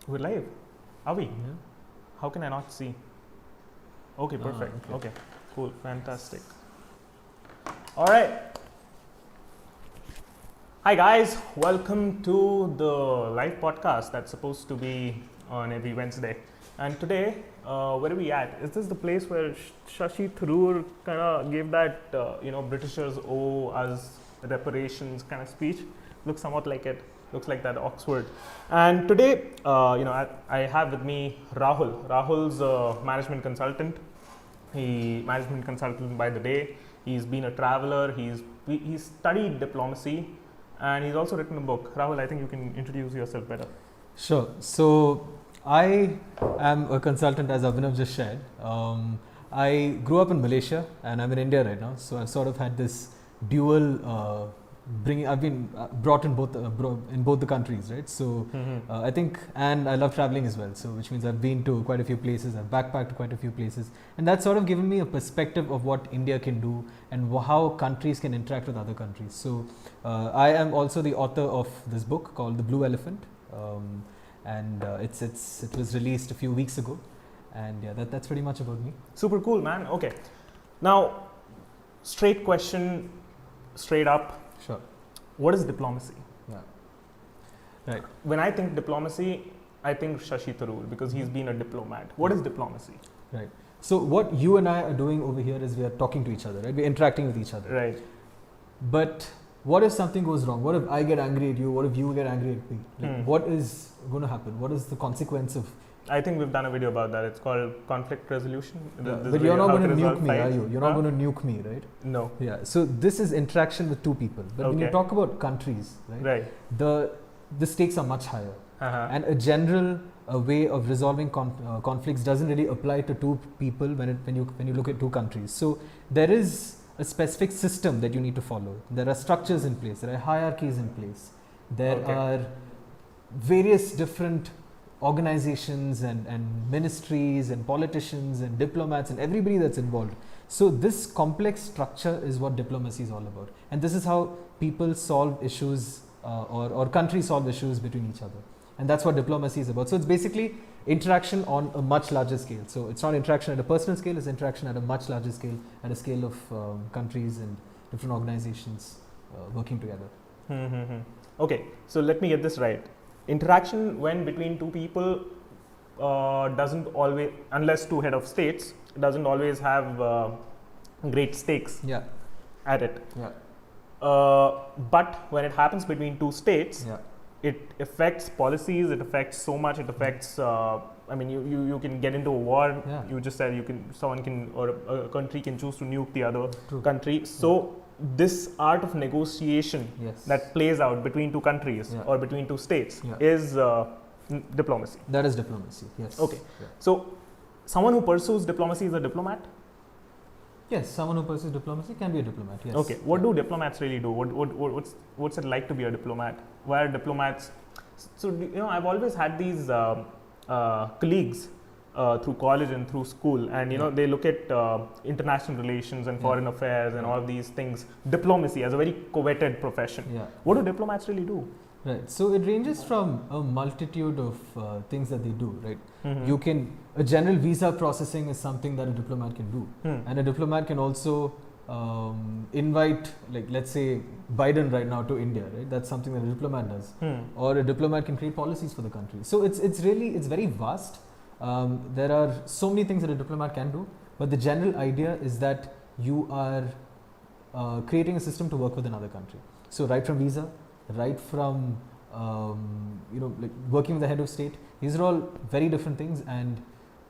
We're live. Are we? Yeah. How can I not see? Okay, perfect. Okay. Okay, cool, fantastic. All right. Hi guys, welcome to the live podcast that's supposed to be on every Wednesday. And today, where are we at? Is this the place where Shashi Tharoor kind of gave that, Britishers owe us reparations kind of speech? Looks somewhat like it. Looks like that Oxford. And today, I have with me Rahul. Rahul's a management consultant. Management consultant by the day. He's been a traveler. He's studied diplomacy, and he's also written a book. Rahul, I think you can introduce yourself better. Sure. So I am a consultant, as Abhinav just shared. I grew up in Malaysia, and I'm in India right now. So I've sort of had this dual I've been brought in both the countries, right? So I think, and I love traveling as well. So which means I've been to quite a few places. I've backpacked quite a few places, and that's sort of given me a perspective of what India can do and how countries can interact with other countries. So I am also the author of this book called The Blue Elephant, and it was released a few weeks ago, and yeah, that's pretty much about me. Super cool, man. Okay, now straight question, straight up. Sure. What is diplomacy? Yeah. Right. When I think diplomacy, I think Shashi Tharoor because he's been a diplomat. What is diplomacy? Right. So what you and I are doing over here is we are talking to each other, right? We're interacting with each other. Right. But what if something goes wrong? What if I get angry at you? What if you get angry at me? Like, what is going to happen? What is the consequence of? I think we've done a video about that. It's called conflict resolution. But you're not going to nuke me, are you? You're not going to nuke me, right? No. Yeah. So this is interaction with two people. But when you talk about countries, right? The stakes are much higher. And a general way of resolving conflicts doesn't really apply to two people when you look at two countries. So there is a specific system that you need to follow. There are structures in place. There are hierarchies in place. There are various different organizations and ministries and politicians and diplomats and everybody that's involved. So this complex structure is what diplomacy is all about. And this is how people solve issues or countries solve issues between each other. And that's what diplomacy is about. So it's basically interaction on a much larger scale. So it's not interaction at a personal scale, it's interaction at a much larger scale, at a scale of countries and different organizations working together. Okay, so let me get this right. Interaction when between two people doesn't always, unless two head of states, doesn't always have great stakes at it. Yeah. But when it happens between two states, it affects policies, it affects so much, it affects, you can get into a war, you just said a country can choose to nuke the other country. So this art of negotiation that plays out between two countries or between two states is diplomacy. That is diplomacy, yes. Okay. So someone who pursues diplomacy is a diplomat? Yes, someone who pursues diplomacy can be a diplomat, yes. Okay, what do diplomats really do? What's it like to be a diplomat? Why are diplomats? So, I've always had these colleagues through college and through school, and they look at international relations and foreign affairs and all these things, diplomacy as a very coveted profession. What do diplomats really do? Right, so it ranges from a multitude of things that they do, right? A general visa processing is something that a diplomat can do, and a diplomat can also invite, like let's say Biden right now to India, right? That's something that a diplomat does, or a diplomat can create policies for the country. So it's very vast. There are so many things that a diplomat can do, but the general idea is that you are creating a system to work with another country. So right from visa, right from like working with the head of state, these are all very different things, and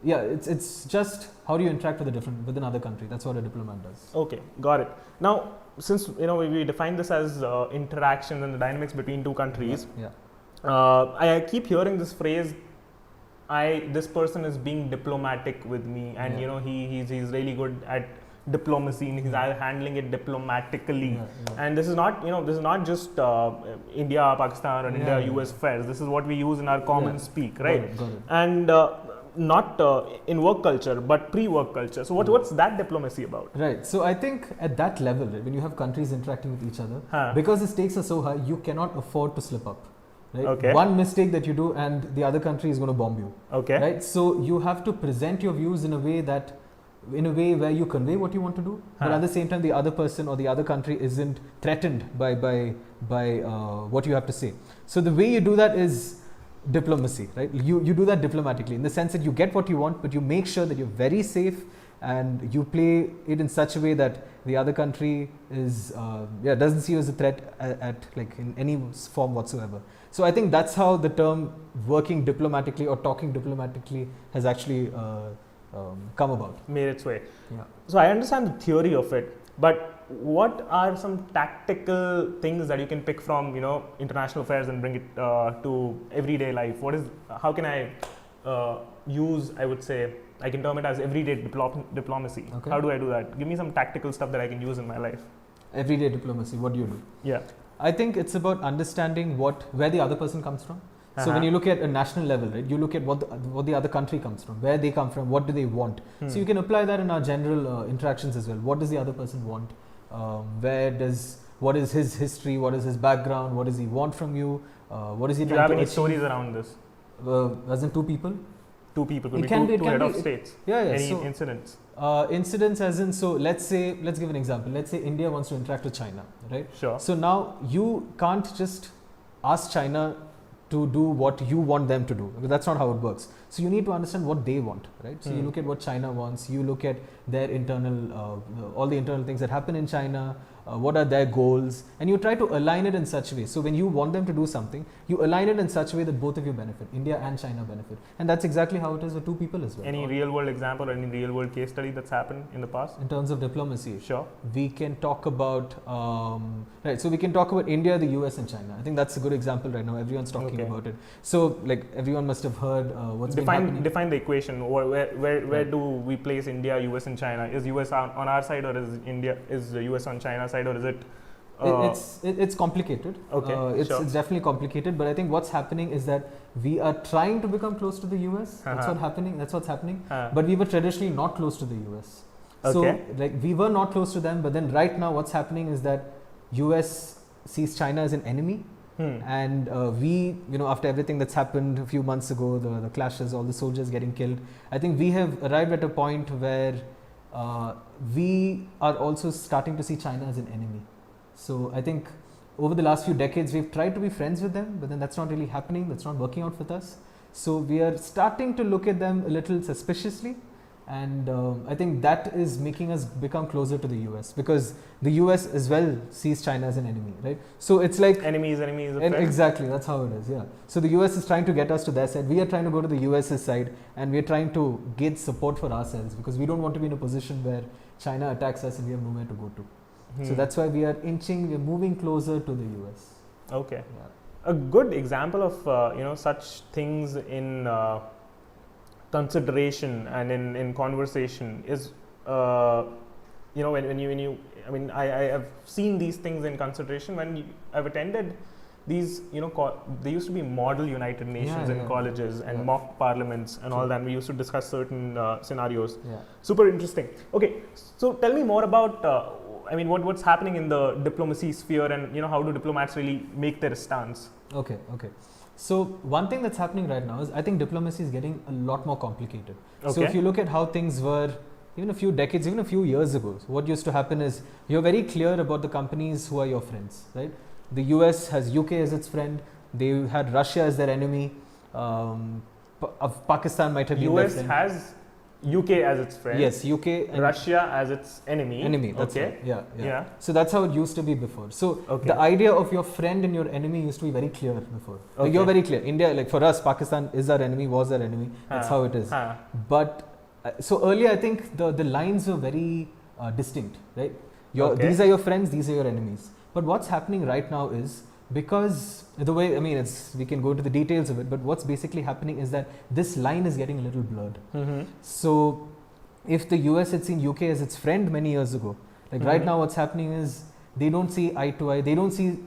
it's just how do you interact with another country. That's what a diplomat does. Okay, got it. Now, since we define this as interaction and the dynamics between two countries, I keep hearing this phrase, this person is being diplomatic with me, and he's really good at diplomacy and he's handling it diplomatically. And this is not just India, Pakistan or India, US affairs. This is what we use in our common speak, right? Got it. And not in work culture, but pre-work culture. So what's that diplomacy about? Right. So I think at that level, right, when you have countries interacting with each other, Huh. because the stakes are so high, you cannot afford to slip up. Right? Okay. One mistake that you do and the other country is going to bomb you. Okay. Right. So you have to present your views in a way where you convey what you want to do, but at the same time the other person or the other country isn't threatened by what you have to say. So the way you do that is diplomacy, right? You do that diplomatically in the sense that you get what you want, but you make sure that you're very safe and you play it in such a way that the other country is doesn't see you as a threat at like in any form whatsoever. So I think that's how the term working diplomatically or talking diplomatically has actually come about. Made its way. Yeah. So I understand the theory of it, but what are some tactical things that you can pick from, international affairs and bring it to everyday life? How can I use, I would say, I can term it as everyday diplomacy. Okay. How do I do that? Give me some tactical stuff that I can use in my life. Everyday diplomacy, what do you do? Yeah. I think it's about understanding where the other person comes from. So when you look at a national level, right, you look at what the other country comes from, where they come from, what do they want. So you can apply that in our general interactions as well. What does the other person want? What is his history? What is his background? What does he want from you? What is he Do you trying have to any achieve? stories around this? As in two people? Two people, could It be can be- two it head can of be- states. Yeah. Any So, incidents? incidents as in, so let's give an example. Let's say India wants to interact with China, right? Sure. So now you can't just ask China to do what you want them to do, because that's not how it works. So you need to understand what they want, right? So you look at what China wants, you look at their internal, all the internal things that happen in China, what are their goals, and you try to align it in such a way. So when you want them to do something, you align it in such a way that both of you benefit, India and China benefit. And that's exactly how it is with two people as well. Any real world example or any real world case study that's happened in the past? In terms of diplomacy, Sure. we can talk about right. So we can talk about India, the US, and China. I think that's a good example right now. Everyone's talking about it. So like everyone must have heard what's been happening. Define the equation. Where do we place India, US, and China? Is US on our side, or is the US on China's side, or is it? It's complicated. Okay, It's definitely complicated. But I think what's happening is that we are trying to become close to the US. That's what's happening. But we were traditionally not close to the US. So like we were not close to them. But then right now, what's happening is that US sees China as an enemy. And we, after everything that's happened a few months ago, the clashes, all the soldiers getting killed, I think we have arrived at a point where we are also starting to see China as an enemy. So I think over the last few decades, we've tried to be friends with them, but then that's not really happening. That's not working out with us. So we are starting to look at them a little suspiciously. And I think that is making us become closer to the US, because the US as well sees China as an enemy, right? So it's like enemy is a friend. Exactly, that's how it is. Yeah. So the US is trying to get us to their side. We are trying to go to the US's side, and we are trying to get support for ourselves, because we don't want to be in a position where China attacks us and we have nowhere to go to. So that's why we are moving closer to the US. Okay. Yeah. A good example of such things in consideration and in conversation is when you I have seen these things in consideration when I've attended these they used to be model United Nations in colleges and mock parliaments and all that. We used to discuss certain scenarios. Super interesting. Okay, so tell me more about what's happening in the diplomacy sphere, and how do diplomats really make their stance? Okay. So one thing that's happening right now is I think diplomacy is getting a lot more complicated. So if you look at how things were even a few decades, even a few years ago, so what used to happen is you're very clear about the companies who are your friends, right? The US has UK as its friend. They had Russia as their enemy. Pakistan might have been US their friend. has UK as its friend. Yes, UK and Russia as its enemy. That's okay. right. Yeah. So that's how it used to be before. So the idea of your friend and your enemy used to be very clear before. Like you're very clear. India, like for us, Pakistan is our enemy, was our enemy. That's how it is. But so earlier, I think the lines were very distinct, right? These are your friends, these are your enemies. But what's happening right now is, because the way, we can go into the details of it, but what's basically happening is that this line is getting a little blurred. So if the US had seen UK as its friend many years ago, like right now what's happening is they don't see eye to eye, they don't see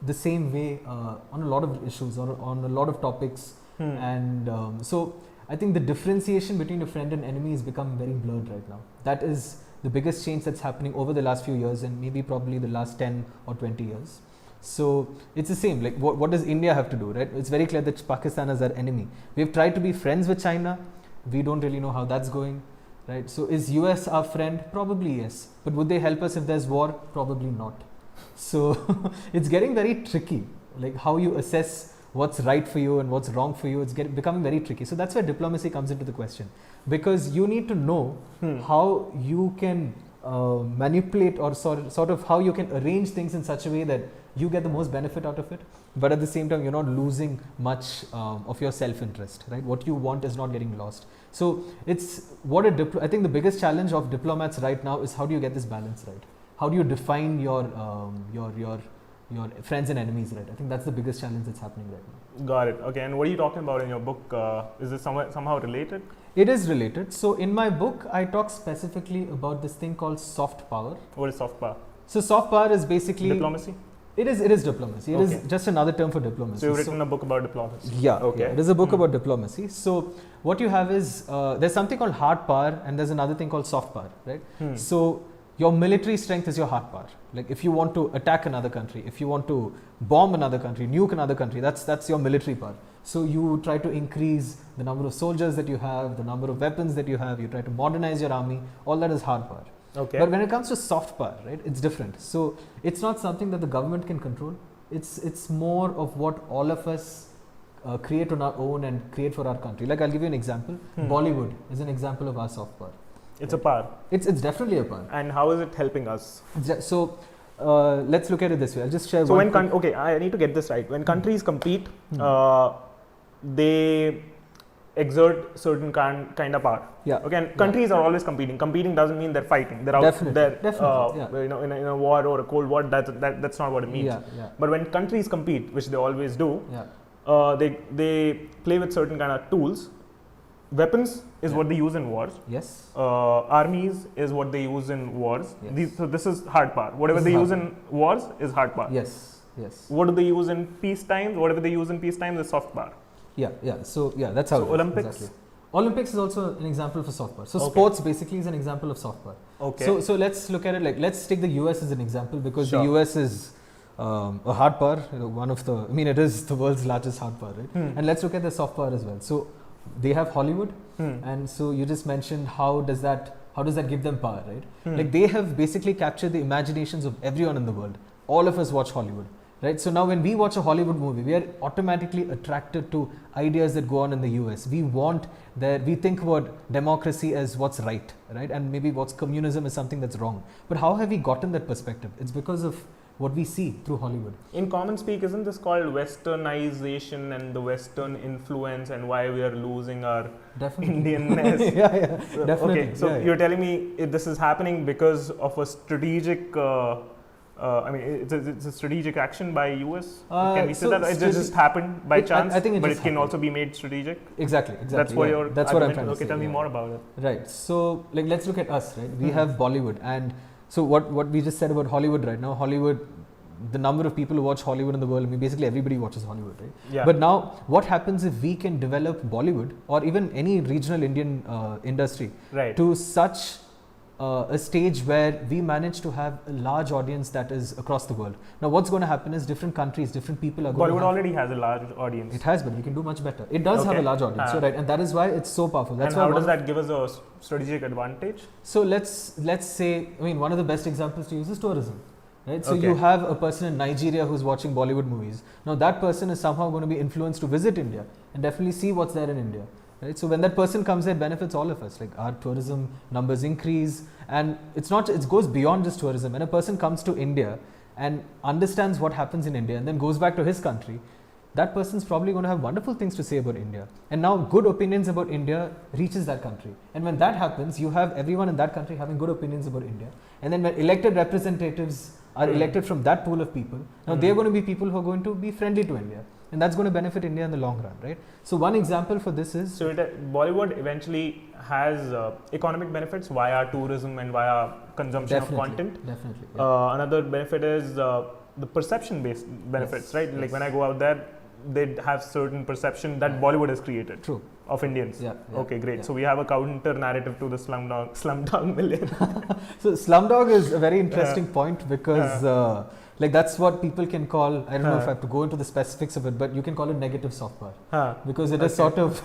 the same way on a lot of issues or on a lot of topics. And so I think the differentiation between a friend and enemy has become very blurred right now. That is the biggest change that's happening over the last few years, and maybe probably the last 10 or 20 years. So it's the same, like what does India have to do, right? It's very clear that Pakistan is our enemy. We've tried to be friends with China. We don't really know how that's going, right? So is US our friend? Probably yes. But would they help us if there's war? Probably not. So it's getting very tricky, like how you assess what's right for you and what's wrong for you. It's becoming very tricky. So that's where diplomacy comes into the question, because you need to know how you can manipulate or sort of how you can arrange things in such a way that you get the most benefit out of it, but at the same time you're not losing much of your self-interest, right? What you want is not getting lost. So it's what I think the biggest challenge of diplomats right now is how do you get this balance right? How do you define your friends and enemies, right? I think that's the biggest challenge that's happening right now. Got it. Okay, and what are you talking about in your book? Is this somehow related? It is related. So in my book, I talk specifically about this thing called soft power. What is soft power? So soft power is basically diplomacy. It is diplomacy. It is just another term for diplomacy. So you've written a book about diplomacy. Yeah. Okay. Yeah, it is a book about diplomacy. So what you have is there's something called hard power and there's another thing called soft power, right? So your military strength is your hard power. Like if you want to attack another country, if you want to bomb another country, nuke another country, that's your military power. So you try to increase the number of soldiers that you have, the number of weapons that you have, you try to modernize your army, all that is hard power. Okay. But when it comes to soft power, right, it's different. So it's not something that the government can control. It's more of what all of us create on our own and create for our country. Like I'll give you an example. Bollywood is an example of our soft power. It's a power. It's definitely a power. And how is it helping us? So let's look at it this way. I'll just share. So when okay, I need to get this right. When countries compete, they exert certain kind of power. Yeah. Okay. And countries are always competing. Competing doesn't mean they're fighting. They're out there. You know, in a war or a cold war. That's not what it means. Yeah. Yeah. But when countries compete, which they always do, they play with certain kind of tools. Weapons is what they use in wars. Yes. Armies is what they use in wars. Yes. So this is hard power. Whatever they use in wars is hard power. Yes. Yes. What do they use in peace times? Whatever they use in peace times is soft power. Yeah. Yeah. So that's how. So Olympics. Exactly. Olympics is also an example for soft power. So sports basically is an example of soft power. Okay. So let's look at it like let's take the US as an example because the US is a hard power. You know, one of the it is the world's largest hard power, right? And let's look at the soft power as well. So they have Hollywood, and so you just mentioned how does that give them power, right? Like they have basically captured the imaginations of everyone in the world. All of us watch Hollywood, right? So now when we watch a Hollywood movie, we are automatically attracted to ideas that go on in the US. We think about democracy as what's right? And maybe what's communism is something that's wrong. But how have we gotten that perspective? It's because of what we see through Hollywood. In common speak, isn't this called westernization and the Western influence and why we are losing our Indianness? Definitely. Okay, so you're telling me this is happening because of a strategic, it's a strategic action by US? Can we say that? It just happened by chance, I think but it can also be made strategic? Exactly. That's what I'm trying to say. Okay, tell me more about it. Right. So like let's look at us, right? We have Bollywood and so what we just said about Hollywood right now, Hollywood, the number of people who watch Hollywood in the world, basically everybody watches Hollywood, right? Yeah. But now what happens if we can develop Bollywood or even any regional Indian industry to such a stage where we manage to have a large audience that is across the world. Now what's going to happen is different countries, different people are going Bollywood already has a large audience. It has, but we can do much better. It does have a large audience, right? And that is why it's so powerful. That's and how does that give us a strategic advantage? So let's say, one of the best examples to use is tourism. Right? So you have a person in Nigeria who's watching Bollywood movies. Now that person is somehow going to be influenced to visit India and definitely see what's there in India. Right? So when that person comes there, it benefits all of us. Like our tourism numbers increase, and it goes beyond just tourism. When a person comes to India and understands what happens in India and then goes back to his country, that person's probably going to have wonderful things to say about India. And now good opinions about India reaches that country. And when that happens, you have everyone in that country having good opinions about India. And then when elected representatives are elected from that pool of people, now they're going to be people who are going to be friendly to India. And that's going to benefit India in the long run, right? So one example for this is... So Bollywood eventually has economic benefits via tourism and via consumption of content. Definitely. Another benefit is the perception-based benefits, right? Like when I go out there, they have certain perception that Bollywood has created. True. of Indians. Yeah. Okay, great. Yeah. So we have a counter narrative to the Slumdog Million. So Slumdog is a very interesting point because like that's what people can call, I don't know if I have to go into the specifics of it, but you can call it negative soft power. Because it has sort of,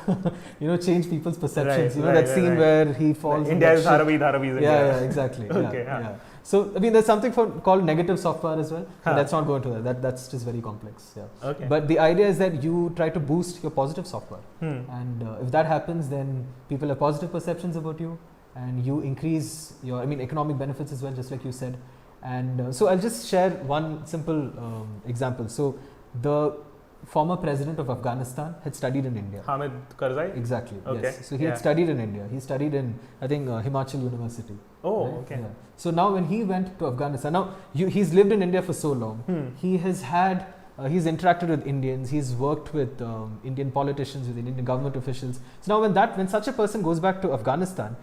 changed people's perceptions. That scene where he falls. India is Dharavi is India. Yeah, exactly. Okay. Yeah. So, I mean, there's something called negative soft power as well. But let's not go into that. That's just very complex. Yeah. Okay. But the idea is that you try to boost your positive soft power. And if that happens, then people have positive perceptions about you and you increase your, economic benefits as well, just like you said. And so I'll just share one simple example. So the former president of Afghanistan had studied in India. Hamid Karzai? Exactly. Okay. Yes. So he had studied in India. He studied in, I think, Himachal University. Oh, right? okay. Yeah. So now when he went to Afghanistan, now he's lived in India for so long. He has had, he's interacted with Indians. He's worked with Indian politicians, with Indian government officials. So now when such a person goes back to Afghanistan,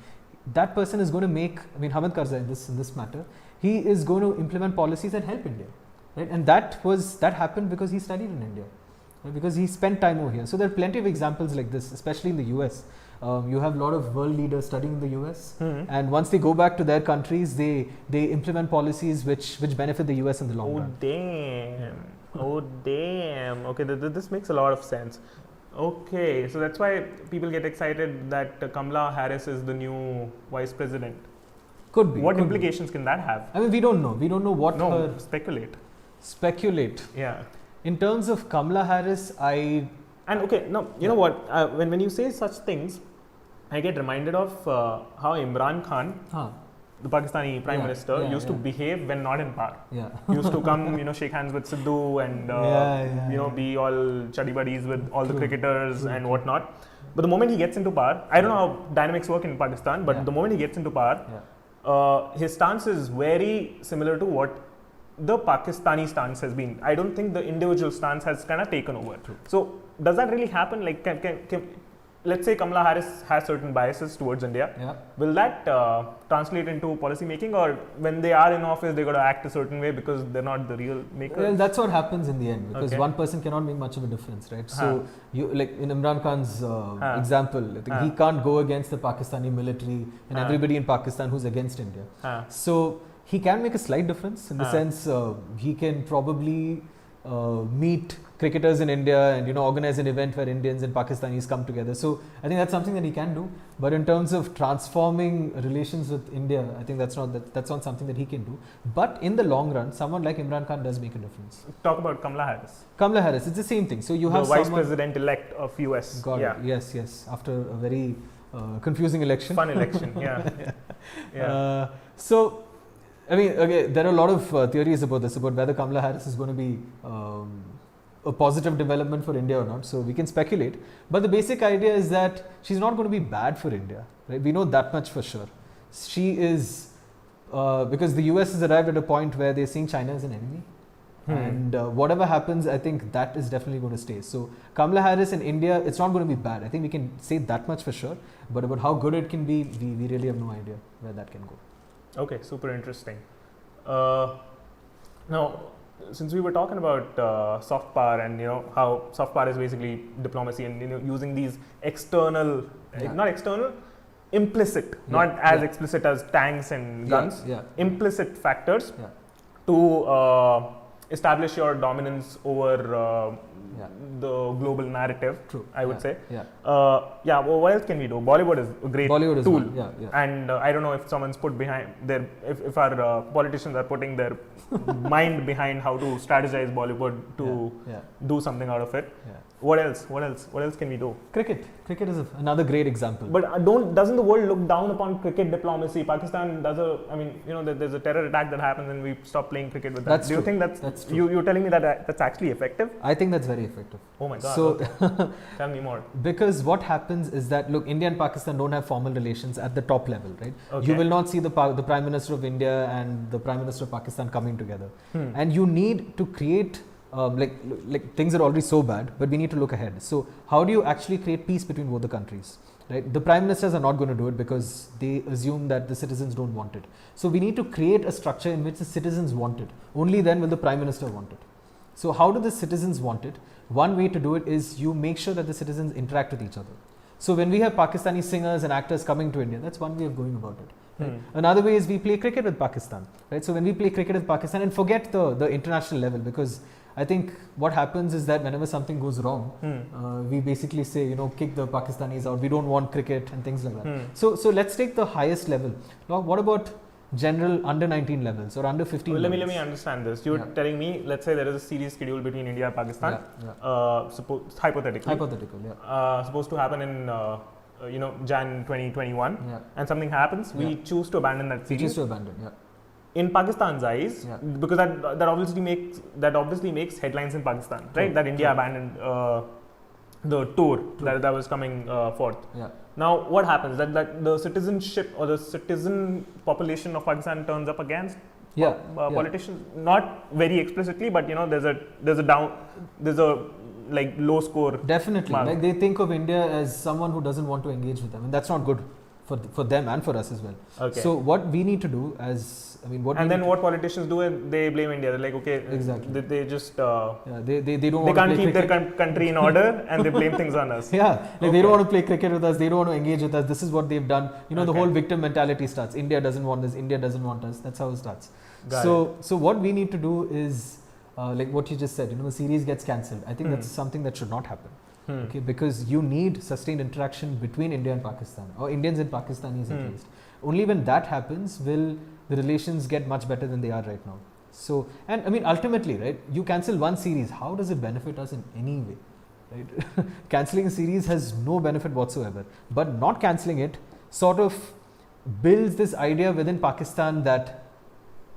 that person is going to make, Hamid Karzai in this matter, he is going to implement policies that help India, right? And that happened because he studied in India, right? Because he spent time over here. So there are plenty of examples like this, especially in the US. You have a lot of world leaders studying in the US, and once they go back to their countries, they implement policies which benefit the US in the long run. Oh damn! Okay, this makes a lot of sense. Okay, so that's why people get excited that Kamala Harris is the new vice president. Could be. What implications can that have? We don't know. We don't know what her... Speculate. Yeah. In terms of Kamala Harris, you know what? When you say such things, I get reminded of how Imran Khan, the Pakistani Prime Minister, used to behave when not in power. Yeah. Used to come, shake hands with Sidhu and be all chuddy buddies with all the cricketers and whatnot. But the moment he gets into power, I don't know how dynamics work in Pakistan, but the moment he gets into power, his stance is very similar to what the Pakistani stance has been. I don't think the individual stance has kind of taken over. True. So does that really happen? Like, let's say Kamala Harris has certain biases towards India. Yeah. Will that translate into policy making, or when they are in office, they got to act a certain way because they're not the real maker? Well, that's what happens in the end, because one person cannot make much of a difference, right? So, you like in Imran Khan's example, I think he can't go against the Pakistani military and everybody in Pakistan who's against India. So he can make a slight difference in the sense he can probably meet cricketers in India and organize an event where Indians and Pakistanis come together. So I think that's something that he can do. But in terms of transforming relations with India, I think that's not something that he can do. But in the long run, someone like Imran Khan does make a difference. Talk about Kamala Harris. Kamala Harris, it's the same thing. So you have the vice president elect of US. Got it. Yes. After a very confusing election. Fun election. Yeah. So. There are a lot of theories about this, about whether Kamala Harris is going to be a positive development for India or not. So we can speculate. But the basic idea is that she's not going to be bad for India. Right? We know that much for sure. She is, because the US has arrived at a point where they're seeing China as an enemy. And whatever happens, I think that is definitely going to stay. So Kamala Harris in India, it's not going to be bad. I think we can say that much for sure. But about how good it can be, we really have no idea where that can go. Okay, super interesting. Now, since we were talking about soft power and how soft power is basically diplomacy and using these external, not external, implicit, not as explicit as tanks and guns, implicit factors to establish your dominance over the global narrative. True. I would say. Well, what else can we do? Bollywood is a great tool. And I don't know if someone's put behind their, if our politicians are putting their mind behind how to strategize Bollywood to do something out of it. What else? What else can we do? Cricket is another great example. But doesn't the world look down upon cricket diplomacy? Pakistan does there's a terror attack that happens and we stop playing cricket with that. Do you think that's true? You're telling me that that's actually effective? I think that's very effective. Oh my God. So tell me more. Because what happens is that, look, India and Pakistan don't have formal relations at the top level, right? Okay. You will not see the Prime Minister of India and the Prime Minister of Pakistan coming together. And you need to create like things are already so bad, but we need to look ahead. So how do you actually create peace between both the countries? Right? The prime ministers are not going to do it because they assume that the citizens don't want it. So we need to create a structure in which the citizens want it. Only then will the prime minister want it. So how do the citizens want it? One way to do it is you make sure that the citizens interact with each other. So when we have Pakistani singers and actors coming to India, that's one way of going about it. Right? Another way is we play cricket with Pakistan, right? So when we play cricket with Pakistan and forget the international level, because I think what happens is that whenever something goes wrong, we basically say, you know, kick the Pakistanis out. We don't want cricket and things like that. So let's take the highest level. Now, what about general under 19 levels or under 15 well, levels? let me understand this. You're telling me, let's say there is a series scheduled between India and Pakistan. Hypothetically. Hypothetical, yeah. Supposed to happen in Jan 2021, and something happens. We choose to abandon that series. We choose to abandon, In Pakistan's eyes, because that obviously makes headlines in Pakistan, right? That India abandoned the tour that was coming forth. Now, what happens? That the citizenship or the citizen population of Pakistan turns up against politicians, not very explicitly, but you know, there's a like low score. Definitely, like they think of India as someone who doesn't want to engage with them, and that's not good for them and for us as well. Okay. So what we need to do what politicians do is they blame India. They're like, okay, exactly. They just they don't. They can't keep their country in order, and they blame things on us. They don't want to play cricket with us. They don't want to engage with us. This is what they've done. You know, the whole victim mentality starts. India doesn't want this. India doesn't want us. That's how it starts. So what we need to do is like what you just said. You know, the series gets cancelled. I think that's something that should not happen. Okay, because you need sustained interaction between India and Pakistan, or Indians and Pakistanis at least. Only when that happens will the relations get much better than they are right now. So, and I mean, ultimately, right, you cancel one series, how does it benefit us in any way? Right? Cancelling a series has no benefit whatsoever, but not cancelling it sort of builds this idea within Pakistan that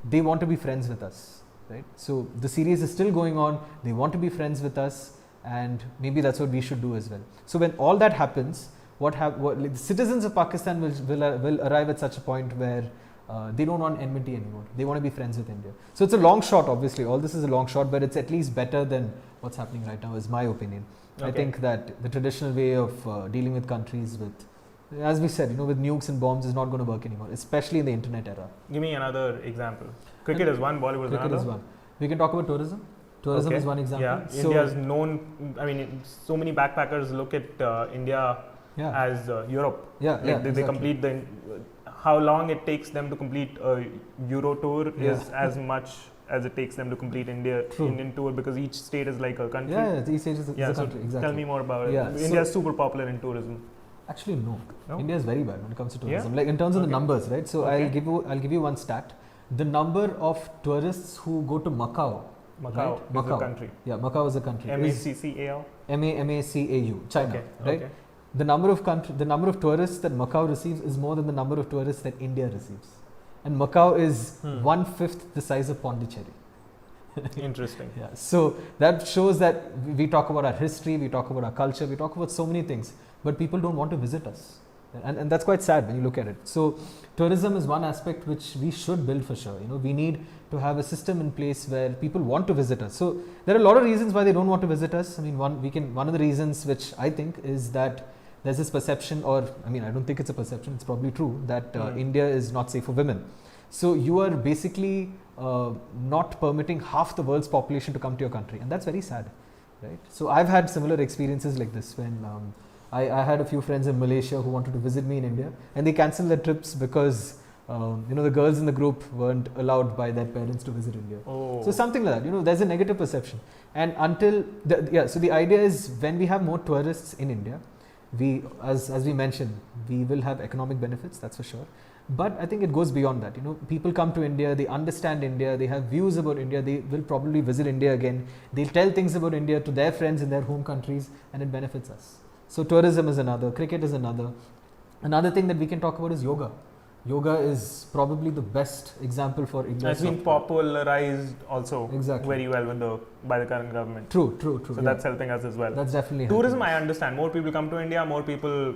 they want to be friends with us, right? So the series is still going on, they want to be friends with us, and maybe that's what we should do as well. So when all that happens, the citizens of Pakistan will arrive at such a point where they don't want enmity anymore. They want to be friends with India. So it's a long shot, obviously. All this is a long shot, but it's at least better than what's happening right now, is my opinion. Okay. I think that the traditional way of dealing with countries with, as we said, you know, with nukes and bombs is not going to work anymore, especially in the internet era. Give me another example. Cricket is one, Bollywood is another. Cricket is one. We can talk about tourism. Tourism is one example. Yeah, so India is known. I mean, so many backpackers look at India as Europe. They complete how long it takes them to complete a Euro tour is as much as it takes them to complete Indian tour, because each state is like a country. Each state is a country. Exactly. Tell me more about it. India is super popular in tourism. Actually, no. India is very bad when it comes to tourism. Like in terms of the numbers, right? So I'll give you one stat. The number of tourists who go to Macau. Macau is a country. Yeah, Macau is a country. MACCAU? MACAU, China, right? Okay. The number of tourists that Macau receives is more than the number of tourists that India receives. And Macau is 1/5 the size of Pondicherry. Interesting. So that shows that we talk about our history, we talk about our culture, we talk about so many things, but people don't want to visit us. And that's quite sad when you look at it. So tourism is one aspect which we should build for sure. You know, we need to have a system in place where people want to visit us. So there are a lot of reasons why they don't want to visit us. I mean, one of the reasons which I think is that there's this perception, or I mean, I don't think it's a perception, it's probably true, that India is not safe for women. So you are basically not permitting half the world's population to come to your country, and that's very sad, right? So I've had similar experiences like this when I had a few friends in Malaysia who wanted to visit me in India, and they cancelled their trips because the girls in the group weren't allowed by their parents to visit India. So something like that, there's a negative perception. And so the idea is when we have more tourists in India, we, as we mentioned, we will have economic benefits, that's for sure. But I think it goes beyond that. People come to India, they understand India, they have views about India, they will probably visit India again. They'll tell things about India to their friends in their home countries, and it benefits us. So tourism is another, cricket is another. Another thing that we can talk about is yoga. Yoga is probably the best example for India. It's been popularized also very well by the current government. True. So that's helping us as well. That's definitely tourism. I understand. More people come to India. More people,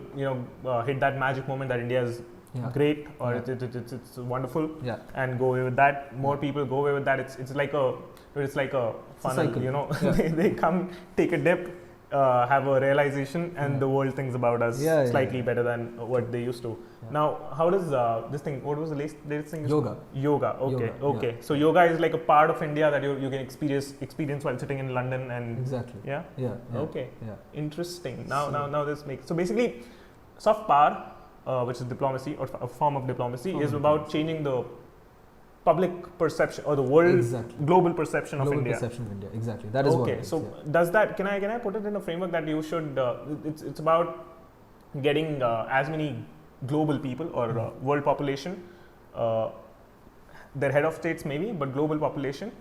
hit that magic moment that India is great, or it's wonderful, and go away with that. More people go away with that. It's like a funnel. Cycle. They come, take a dip, have a realization and the world thinks about us slightly better than what they used to. Now, how does this thing, what was the latest thing? Yoga. Yoga, okay. So yoga is like a part of India that you can experience while sitting in London and... Exactly. Yeah? Okay. Yeah. Interesting. Now this makes... So basically, soft power, which is diplomacy or a form of diplomacy, is about changing the public perception or the world global perception of India. Exactly. That is what it is. So does that, can I put it in a framework that you should, it's about getting as many global people or world population, their head of states maybe, but global population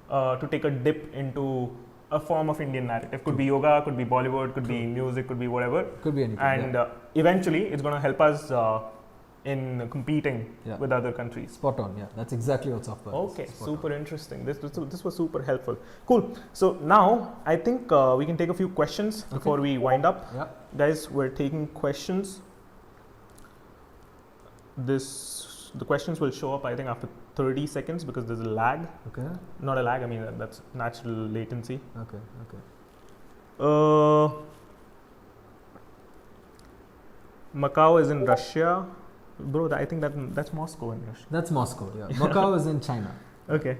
to take a dip into a form of Indian narrative. Could be yoga, could be Bollywood, could be music, could be whatever. Could be anything. And eventually it's going to help us in competing with other countries. Spot on, that's exactly what soft power is. Okay, super interesting. This was super helpful. Cool. So now I think we can take a few questions before we wind up. Guys, we're taking questions. The questions will show up I think after 30 seconds because there's a lag. Okay. Not a lag, I mean that's natural latency. Okay. Macau is in Russia. Bro, I think that's Moscow in Russia. That's Moscow, Macau is in China. Okay.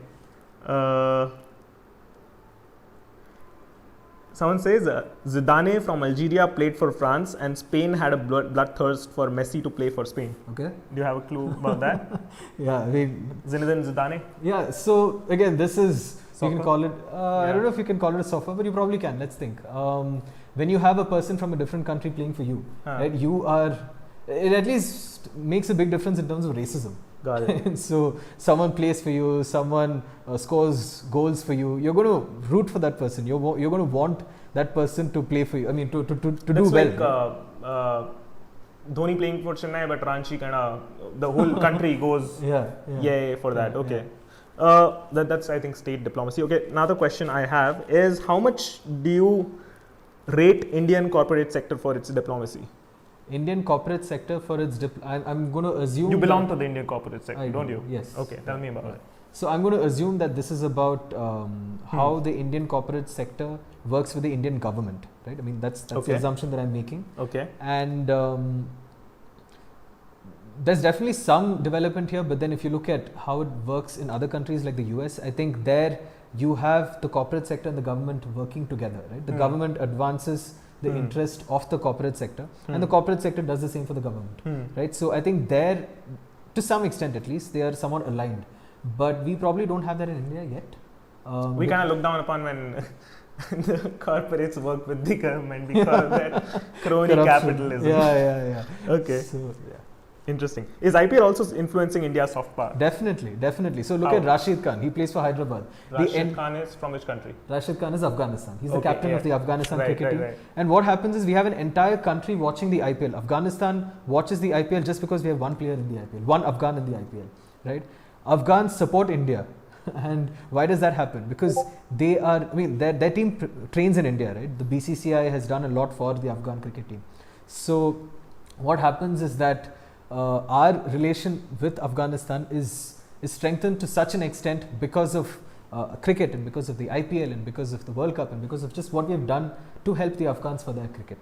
Someone says Zidane from Algeria played for France and Spain had a bloodthirst for Messi to play for Spain. Okay. Do you have a clue about that? Zinedine Zidane? Yeah, so again, this is, soccer? You can call it, I don't know if you can call it a software, but you probably can. Let's think. When you have a person from a different country playing for you, right, it at least makes a big difference in terms of racism. Got it. So someone plays for you, someone scores goals for you. You're going to root for that person. You're going to want that person to play for you. I mean, to do well. Like Dhoni playing for Chennai, but Ranchi kind of the whole country goes yay for that. Okay, that's I think state diplomacy. Okay, another question I have is how much do you rate Indian corporate sector for its diplomacy? Indian corporate sector for its I'm going to assume you belong to the Indian corporate sector, don't you? Yes. Okay, tell me about it. So I'm going to assume that this is about how the Indian corporate sector works with the Indian government, right? I mean that's the assumption that I'm making. Okay. And there's definitely some development here, but then if you look at how it works in other countries like the US, I think there you have the corporate sector and the government working together, right? The government advances the interest of the corporate sector and the corporate sector does the same for the government, right? So I think there, to some extent at least, they are somewhat aligned, but we probably don't have that in India yet. We kind of look down upon when the corporates work with the government because of that crony capitalism. Yeah. Okay. So, interesting. Is IPL also influencing India's soft power? Definitely. So look at Rashid Khan. He plays for Hyderabad. Rashid Khan is from which country? Rashid Khan is Afghanistan. He's the captain of the Afghanistan cricket team. Right. And what happens is we have an entire country watching the IPL. Afghanistan watches the IPL just because we have one player in the IPL, one Afghan in the IPL, right? Afghans support India. And why does that happen? Because their team trains in India, right? The BCCI has done a lot for the Afghan cricket team. So what happens is that our relation with Afghanistan is strengthened to such an extent because of cricket and because of the IPL and because of the World Cup and because of just what we have done to help the Afghans for their cricket.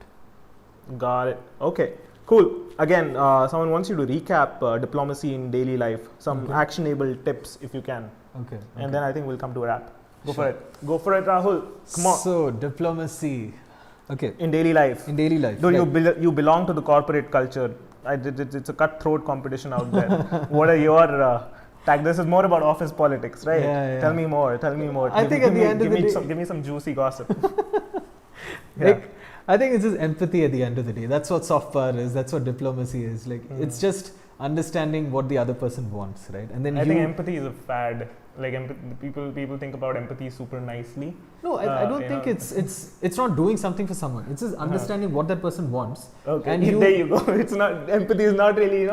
Got it. Okay, cool. Again, someone wants you to recap diplomacy in daily life, some actionable tips if you can. Okay. And then I think we'll come to a wrap. Go for it, Rahul. Come on. So, diplomacy. Okay. In daily life. Though you belong to the corporate culture. It's a cutthroat competition out there. What are your tag? This is more about office politics, right? Yeah. Tell me more. I think at the end of the day, give me some juicy gossip. I think it's just empathy at the end of the day. That's what soft power is. That's what diplomacy is. It's just understanding what the other person wants, right? And then I think empathy is a fad. Like people think about empathy super nicely. No, I don't think it's not doing something for someone. It's just understanding what that person wants. Okay, and there you go. It's not empathy is not really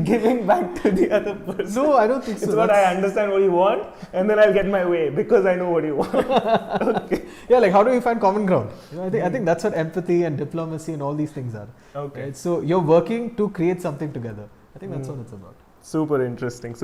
giving back to the other person. No, I don't think so. It's what I understand what you want, and then I'll get my way because I know what you want. Okay. Yeah, like how do you find common ground? I think that's what empathy and diplomacy and all these things are. Okay. Right? So you're working to create something together. I think that's what it's about. Super interesting.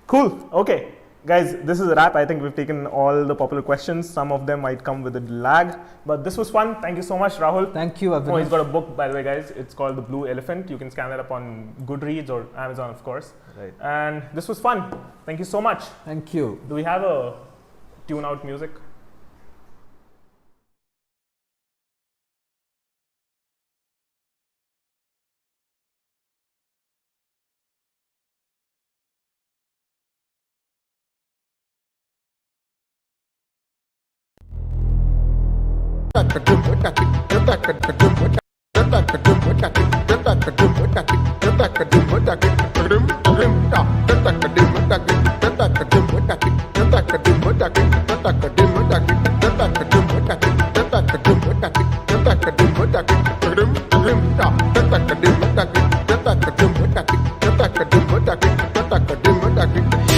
Cool. Okay. Guys, this is a wrap. I think we've taken all the popular questions. Some of them might come with a lag, but this was fun. Thank you so much, Rahul. Thank you, Abhinav. Oh, he's got a book, by the way, guys. It's called The Blue Elephant. You can scan that up on Goodreads or Amazon, of course. Right. And this was fun. Thank you so much. Thank you. Do we have a tune out music? Thank you.